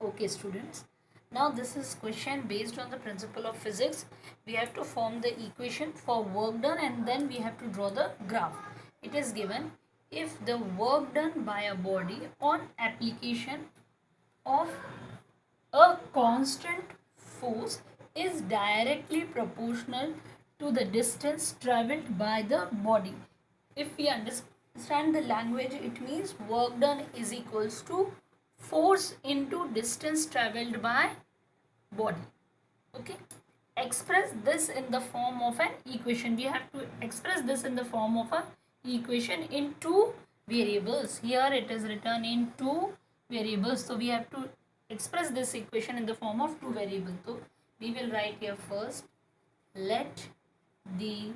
Okay, students. Now this is question based on the principle of physics. We have to form the equation for work done and then we have to draw the graph. It is given if the work done by a body on application of a constant force is directly proportional to the distance traveled by the body. If we understand the language, it means work done is equals to force into distance traveled by body. Okay, express this in the form of an equation. We have to express this in the form of a equation in two variables. Here it is written in two variables, so we have to express this equation in the form of two variables. So we will write here first, let the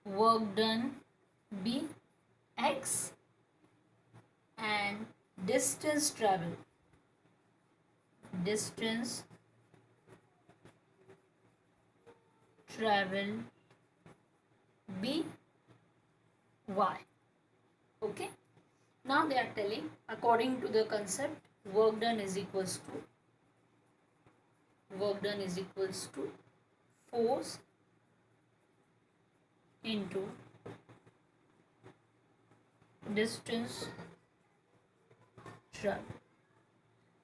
work done be x and distance travel be y. Okay, now they are telling according to the concept work done is equals to force into distance travel.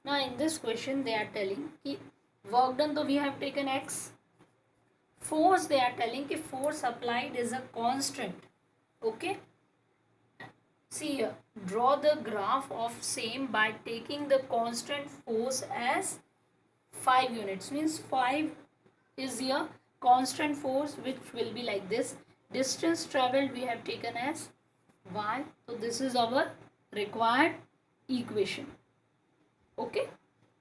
Now in this question they are telling कि work done तो we have taken x, force they are telling कि force applied is a constant. Okay, see here, draw the graph of same by taking the constant force as 5 units, means 5 is here constant force which will be like this. Distance traveled we have taken as y, so this is our required equation. Okay,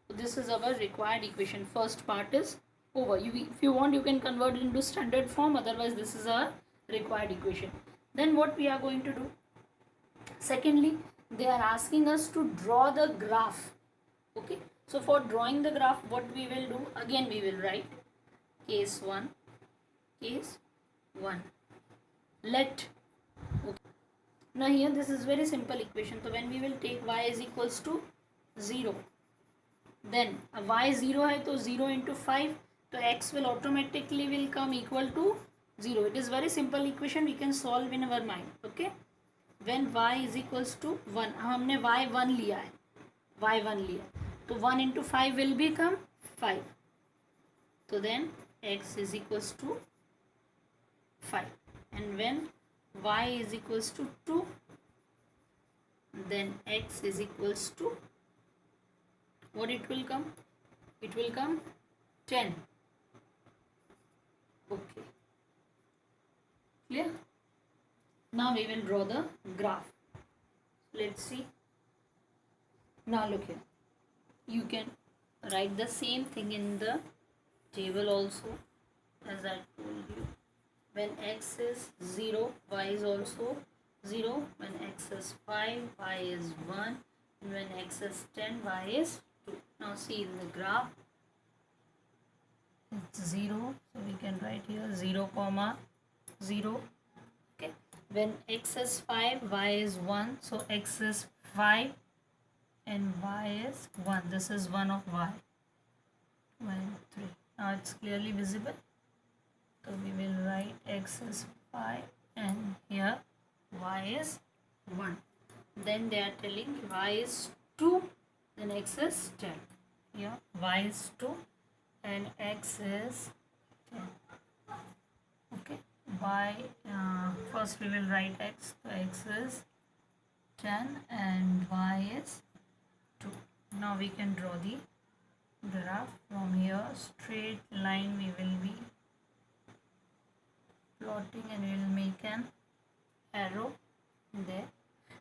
so this is our required equation. First part is over. If you want you can convert it into standard form, otherwise this is our required equation. Then what we are going to do, secondly they are asking us to draw the graph. Okay, so for drawing the graph what we will do, again we will write case 1, let. Okay. Now here this is very simple equation, so when we will take y is equals to 0, then y 0 है तो 0 into 5, तो x will automatically will come equal to 0. It is very simple equation, we can solve in our mind. Okay, when y is equals to 1, हमने y1 लिया है, तो 1 into 5 will become 5, so then x is equals to 5. And when y is equals to 2, then x is equals to what it will come? It will come 10. Okay, clear? Now we will draw the graph. Let's see. Now look here, you can write the same thing in the table also, as I told you. When x is 0, y is also 0. When x is 5, y is 1. And when x is 10, y is 2. Now see in the graph, it's 0, so we can write here 0, 0. Okay, when x is 5, y is 1, so x is 5 and y is 1. This is 1 of y. 1, 3. Now it's clearly visible. So we will write x is 5 and here y is 1. Then they are telling y is 2, then x is 10. Here y is 2 and x is 10. Okay, y, first we will write x, so x is 10 and y is 2. Now we can draw the graph. From here straight line we will be plotting and we will make an arrow there.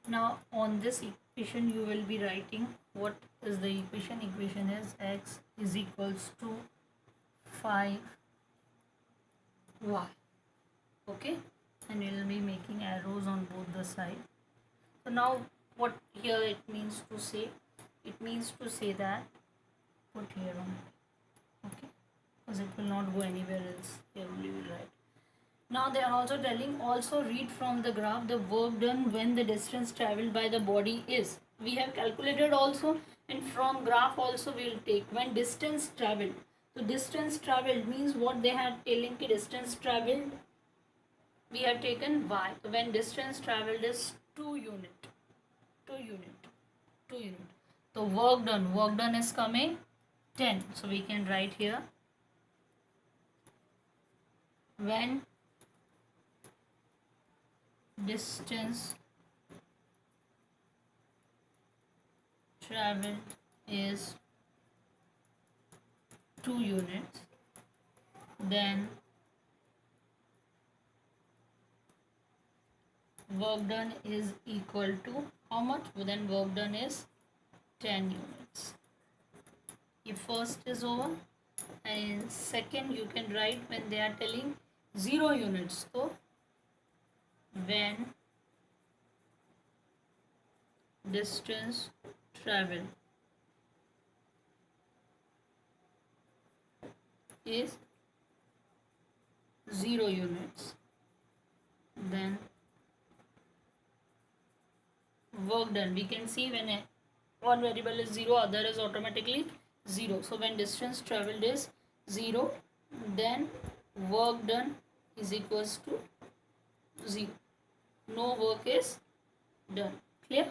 Now on this equation you will be writing what is the equation. Equation is x is equals to 5y. Okay, and we will be making arrows on both the sides. So now what here it means to say, it means to say that put here on, okay, because it will not go anywhere else, here only we will write. Now they are also telling, also read from the graph the work done when the distance traveled by the body is. We have calculated also, and from graph also we will take when distance traveled. So distance traveled means what they had telling ki distance traveled. We have taken y. When distance traveled is 2 unit. 2 unit. 2 unit. So work done is coming 10. So we can write here when distance traveled is 2 units, then work done is equal to how much? Then work done is 10 units. If first is over, and second you can write when they are telling 0 units. So when distance traveled is 0 units, then work done. We can see when one variable is 0, other is automatically 0. So when distance traveled is 0, then work done is equals to 0. No work is done. Clear?